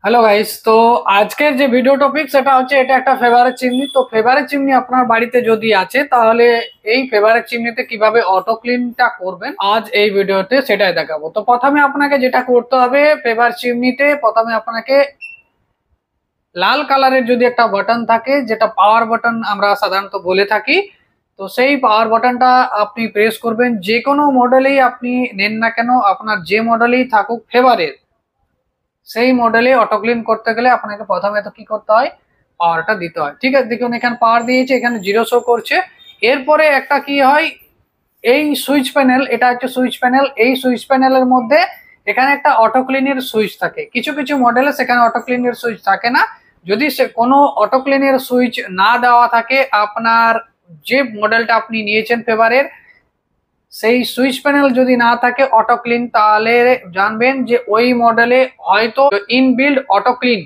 Hello guys, তো আজকের যে ভিডিও টপিক সেটা হচ্ছে এটা একটা ফেভারিট চিমনি। তো ফেভারিট চিমনি আপনার বাড়িতে যদি আছে তাহলে এই ফেভারিট চিমনিতে কিভাবে অটো ক্লিনটা করবেন আজ এই ভিডিওতে সেটাই দেখাবো। তো প্রথমে আপনাকে যেটা করতে হবে, ফেভারিট চিমনিতে প্রথমে আপনাকে লাল কালারের যদি একটা বাটন থাকে, যেটা পাওয়ার বাটন আমরা সাধারণত বলে থাকি, তো সেই পাওয়ার বাটনটা আপনি প্রেস করবেন। যে কোনো মডেলেই আপনি নেন না কেন, আপনার যে মডেলেই থাকুক ফেভারের, সেই মডেলে অটো ক্লিন করতে গেলে আপনাকে প্রথমে তো কি করতে হয়, পাওয়ারটা দিতে হয়। ঠিক আছে, দেখুন এখানে পাওয়ার দিয়েছে, এখানে 0 শো করছে। এরপরে একটা কি হয়, এই সুইচ প্যানেল, এটা হচ্ছে সুইচ প্যানেল। এই সুইচ প্যানেলের মধ্যে এখানে একটা অটো ক্লিনের সুইচ থাকে। কিছু কিছু মডেলে সেখানে অটো ক্লিনের সুইচ থাকে না। যদি সে কোনো অটো ক্লিনের সুইচ না দেওয়া থাকে, আপনার যে মডেলটা আপনি নিয়েছেন ফেভারের, সেই সুইচ প্যানেল যদি না থাকে অটো ক্লিন, তাহলে জানবেন যে ওই মডেলে হয়তো ইনবিল্ড অটো ক্লিন,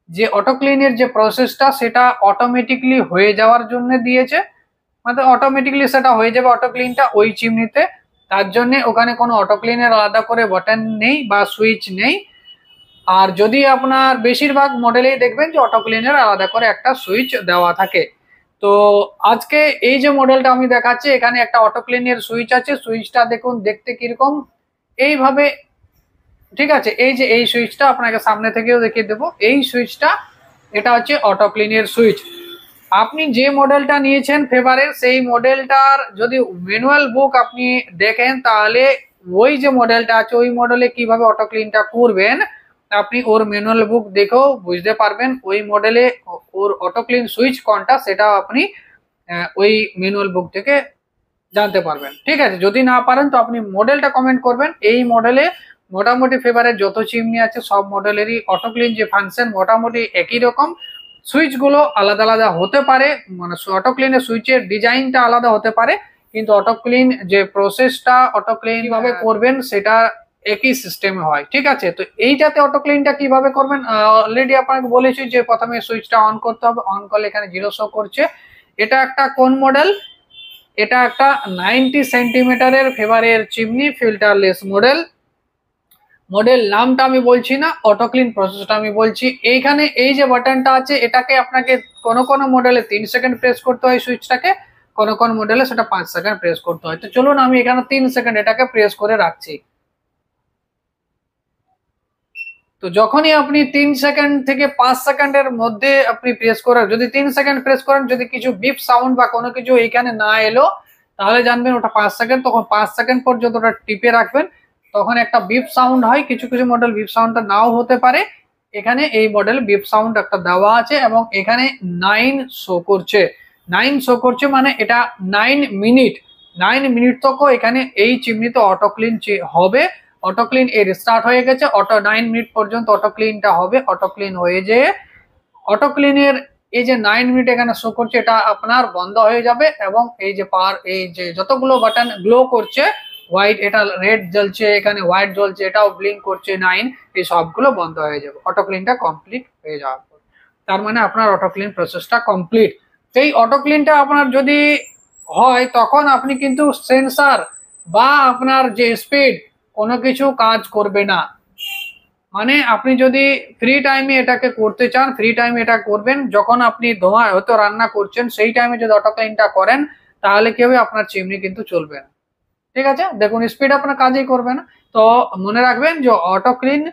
যে অটো ক্লিনের যে প্রসেসটা সেটা অটোমেটিকলি হয়ে যাওয়ার জন্য দিয়েছে, মানে অটোমেটিকলি সেটা হয়ে যাবে অটো ক্লিনটা ওই চিমনিতে। তার জন্য ওখানে কোনো অটো ক্লিনের আলাদা করে বাটন নেই বা সুইচ নেই। আর যদি আপনার বেশিরভাগ মডেলেই দেখবেন যে অটো ক্লিনের আলাদা করে একটা সুইচ দেওয়া থাকে। তো আজকে এই যে মডেলটা আমি দেখাচ্ছি, এখানে একটা অটো ক্লিনের সুইচ আছে। সুইচটা দেখুন দেখতে কিরকম, এইভাবে। ঠিক আছে, এই যে এই সুইচটা আপনাকে সামনে থেকেও দেখিয়ে দেবো, এই সুইচটা এটা হচ্ছে অটো ক্লিনের সুইচ। আপনি যে মডেলটা নিয়েছেন ফেভারের, সেই মডেলটার যদি ম্যানুয়াল বুক আপনি দেখেন, তাহলে ওই যে মডেলটা আছে ওই মডেলে কিভাবে অটো ক্লিনটা করবেন আপনি ওর ম্যানুয়াল বুক দেখেও বুঝতে পারবেন। ওই মডেলে ওর অটো ক্লিন সুইচ কোনটা সেটা আপনি ওই ম্যানুয়াল বুক থেকে জানতে পারবেন। ঠিক আছে, যদি না পারেন তো আপনি মডেলটা কমেন্ট করবেন। এই মডেলে মোটামুটি ফেভারের যত চিমনি আছে সব মডেলেরই অটো ক্লিন যে ফাংশন মোটামুটি একই রকম। সুইচ গুলো আলাদা আলাদা হতে পারে, মানে অটো ক্লিনের সুইচের ডিজাইনটা আলাদা হতে পারে, কিন্তু অটো ক্লিন যে প্রসেসটা অটো ক্লিন কিভাবে করবেন সেটা একই সিস্টেমে হয়। ঠিক আছে, তো এইটাতে অটো ক্লিনটা কিভাবে করবেন অলরেডি আপনাকে বলেছি যে প্রথমে সুইচটা অন করতে হবে। অন করলে এখানে 0 শো করছে। এটা একটা কোন মডেল, এটা একটা 90 সেন্টিমিটারের ফেভারের চিমনি, ফিল্টারলেস মডেল। মডেল নামটা আমি বলছি না, অটো ক্লিন প্রসেসটা আমি বলছি। এইখানে এই যে বাটনটা আছে, এটাকে আপনাকে কোন কোন মডেলে 3 সেকেন্ড প্রেস করতে হয় সুইচটাকে, কোন কোন মডেলে সেটা 5 সেকেন্ড প্রেস করতে হয়। তো চলুন আমি এখানে 3 সেকেন্ড এটাকে প্রেস করে রাখছি। তো যখনই আপনি 3 সেকেন্ড থেকে 5 সেকেন্ডের মধ্যে আপনি প্রেস করেন, যদি 3 সেকেন্ড প্রেস করেন, যদি কিছু বিপ সাউন্ড বা কোনো কিছু এখানে না এলো, তাহলে জানবেন ওটা 5 সেকেন্ড। তখন 5 সেকেন্ড পর্যন্ত ওটা টিপে রাখবেন, তখন একটা বিপ সাউন্ড হয়। কিছু কিছু মডেল বিপ সাউন্ডটা নাও হতে পারে। এখানে এই মডেল বিপ সাউন্ড একটা দেওয়া আছে এবং এখানে 9 শো করছে। 9 শো করছে মানে এটা 9 মিনিট। 9 মিনিট তক এখানে এই চিমনিতে অটো ক্লিন হবে। অটো ক্লিন এর স্টার্ট হয়ে গেছে। অটো 9 মিনিট পর্যন্ত অটো ক্লিনটা হবে। অটো ক্লিন হয়ে যেয়ে অটো ক্লিনের এই যে 9 মিনিট এখানে শো করছে, এটা আপনার বন্ধ হয়ে যাবে এবং এই যে পাওয়ার, এই যে যতগুলো বাটন গ্লো করছে হোয়াইট, এটা রেড জ্বলছে, এখানে হোয়াইট জ্বলছে, এটাও ব্লিঙ্ক করছে 9, এই সবগুলো বন্ধ হয়ে যাবে অটো ক্লিনটা কমপ্লিট হয়ে যাওয়ার পর। তার মানে আপনার অটো ক্লিন প্রসেসটা কমপ্লিট। এই অটো ক্লিনটা আপনার যদি হয়, তখন আপনি কিন্তু সেন্সার বা আপনার যে স্পিড কোনো কিছু কাজ করবে না। মানে আপনি যদি ফ্রি টাইমে এটাকে করতে চান, ফ্রি টাইমে এটা করবেন। যখন আপনি ধোঁয়া হয়তো রান্না করছেন, সেই টাইমে যদি অটো ক্লিনটা করেন, তাহলে কি হবে, আপনার চিমনি কিন্তু চলবে না। ঠিক আছে, দেখুন স্পিড আপনার কাজই করবে না। তো মনে রাখবেন যে অটো ক্লিন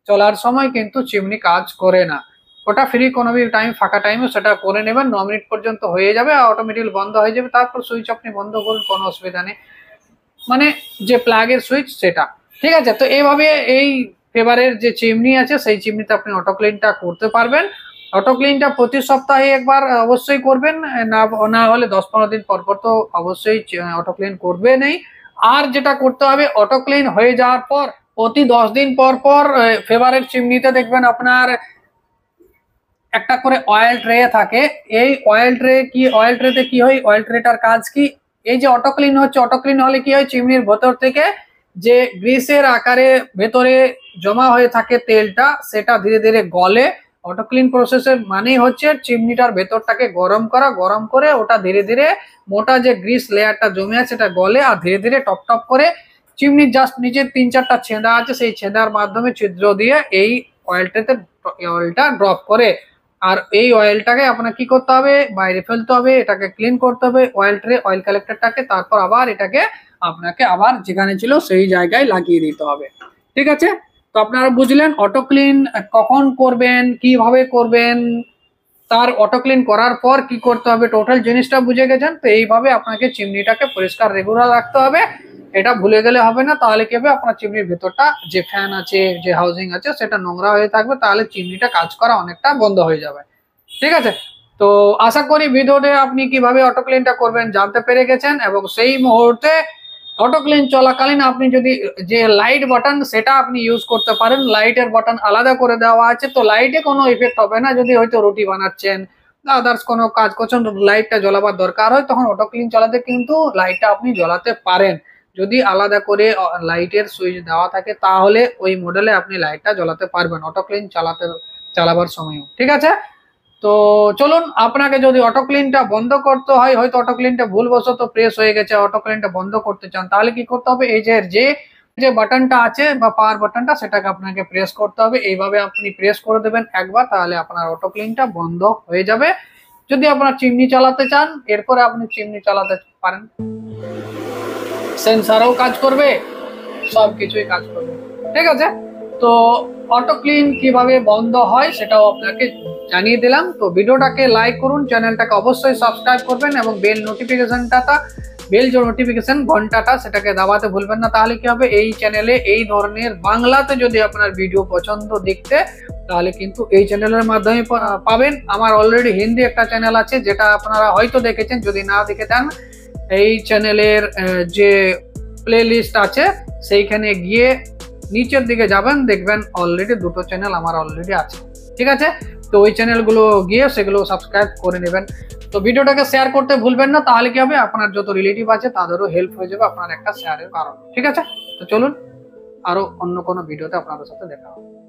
চলার সময় কিন্তু চিমনি কাজ করে না। ওটা ফ্রি কোনো টাইম, ফাঁকা টাইমে সেটা করে নেবেন। 9 মিনিট পর্যন্ত হয়ে যাবে, অটোমেটিক বন্ধ হয়ে যাবে। তারপর সুইচ আপনি বন্ধ করুন, কোনো অসুবিধা নেই। মানে যে প্লাগের সুইচ সেটা। ঠিক আছে, তো এইভাবে এই ফেভারের যে চিমনি আছে সেই চিমনিতে আপনি অটো ক্লিনটা করতে পারবেন। অটো ক্লিনটা প্রতি সপ্তাহে একবার অবশ্যই করবেন, না না হলে 10-15 দিন পর পর তো অবশ্যই অটো ক্লিন করবে নেই। আর যেটা করতে হবে, অটো ক্লিন হয়ে যাওয়ার পর প্রতি 10 দিন পর পর ফেভারের চিমনিতে দেখবেন আপনার একটা করে অয়েল ট্রে থাকে। এই অয়েল ট্রে কি, অয়েল ট্রেতে কি হয়, অয়েল ট্রেটার কাজ কি, এই যে অটো ক্লিন হচ্ছে, অটো ক্লিন হলে কি হয়, চিমনির ভেতর থেকে যে গ্রিসের আকারে ভেতরে জমা হয়ে থাকে তেলটা, সেটা ধীরে ধীরে গলে। অটো ক্লিন প্রসেসের মানেই হচ্ছে চিমনিটার ভেতরটাকে গরম করা, গরম করে ওটা ধীরে ধীরে মোটা যে গ্রিস লেয়ারটা জমে আছে সেটা গলে, আর ধীরে ধীরে টপ টপ করে চিমনির জাস্ট নিচে 3-4টা ছেঁদা আছে, সেই ছেঁদার মাধ্যমে ছিদ্র দিয়ে এই অয়েল ট্রেতে অয়েলটা ড্রপ করে। আর এই অয়েলটাকে আপনার কি করতে হবে, বাইরে ফেলতে হবে, এটাকে ক্লিন করতে হবে অয়েল ট্রে অয়েল কালেক্টরটাকে, তারপর আবার এটাকে আপনাকে আবার যেখানে ছিল সেই জায়গায় লাগিয়ে দিতে হবে। ঠিক আছে, তো আপনারা বুঝলেন অটো ক্লিন কখন করবেন, কিভাবে করবেন, তার অটো ক্লিন করার পর কি করতে হবে, টোটাল জিনিসটা বুঝে গেছেন। তো এইভাবে আপনাকে চিমনিটাকে পরিষ্কার রেগুলার রাখতে হবে, এটা ভুলে গেলে হবে না। তাহলে কি হবে, আপনার চিমনির ভেতরটা যে ফ্যান আছে, যে হাউজিং আছে, সেটা নোংরা হয়ে থাকবে, তাহলে চিমনিটা কাজ করা অনেকটা বন্ধ হয়ে যাবে। ঠিক আছে, তো আশা করি ভিডিওতে আপনি কিভাবে অটো ক্লিনটা করবেন জানতে পেরে গেছেন, এবং সেই মুহূর্তে অটো ক্লিন চলাকালীন আপনি যদি যে লাইট বাটন সেটা আপনি ইউজ করতে পারেন। লাইটের বাটন আলাদা করে দেওয়া আছে, তো লাইটে কোনো ইফেক্ট হবে না। যদি হয়তো রুটি বানাচ্ছেন, আদার্স কোনো কাজ করছেন, লাইটটা জ্বলাবার দরকার হয়, তখন অটো ক্লিন চালাতে কিন্তু লাইটটা আপনি জ্বলাতে পারেন। যদি আলাদা করে লাইটের সুইচ দেওয়া থাকে তাহলে ওই মডেলে আপনি লাইটটা জ্বলাতে পারবেন অটো ক্লিন চালাবার সময়ও। ঠিক আছে, তো চলুন, আপনাকে যদি অটো ক্লিনটা বন্ধ করতে হয়, হয়তো অটো ক্লিনটা ভুলবশত প্রেস হয়ে গেছে, অটো ক্লিনটা বন্ধ করতে চান, তাহলে কি করতে হবে, এই যে বাটনটা আছে বা পাওয়ার বাটনটা, সেটাকে আপনাকে প্রেস করতে হবে। এইভাবে আপনি প্রেস করে দেবেন একবার, তাহলে আপনার অটো ক্লিনটা বন্ধ হয়ে যাবে। যদি আপনার চিমনি চালাতে চান, এরপরে আপনি চিমনি চালাতে পারেন, সেন্সারও কাজ করবে, সবকিছুই কাজ করবে। ঠিক আছে, তো অটো ক্লিন কিভাবে বন্ধ হয় সেটাও আপনাকে জানিয়ে দিলাম। তো ভিডিওটাকে লাইক করুন, চ্যানেলটাকে অবশ্যই সাবস্ক্রাইব করবেন, এবং বেল যে নোটিফিকেশন ঘন্টাটা সেটাকে দাবাতে ভুলবেন না। তাহলে কি হবে, এই চ্যানেলে এই ধরনের বাংলাতে যদি আপনার ভিডিও পছন্দ দেখতে, তাহলে কিন্তু এই চ্যানেলের মাধ্যমে পাবেন। আমার অলরেডি হিন্দি একটা চ্যানেল আছে, যেটা আপনারা হয়তো দেখেছেন, যদি না দেখে থাকেন এই চ্যানেলের যে প্লে লিস্ট আছে সেইখানে গিয়ে নিচের দিকে যাবেন, দেখবেন অলরেডি দুটো চ্যানেল আমার অলরেডি আছে। ঠিক আছে, তো ওই চ্যানেলগুলো গিয়ে সেগুলো সাবস্ক্রাইব করে নেবেন। তো ভিডিওটাকে শেয়ার করতে ভুলবেন না, তাহলে কি হবে, আপনার যত রিলেটিভ আছে তাদেরও হেল্প হয়ে যাবে আপনার একটা শেয়ারের কারণে। ঠিক আছে, তো চলুন আরো অন্য কোনো ভিডিওতে আপনাদের সাথে দেখা হবে।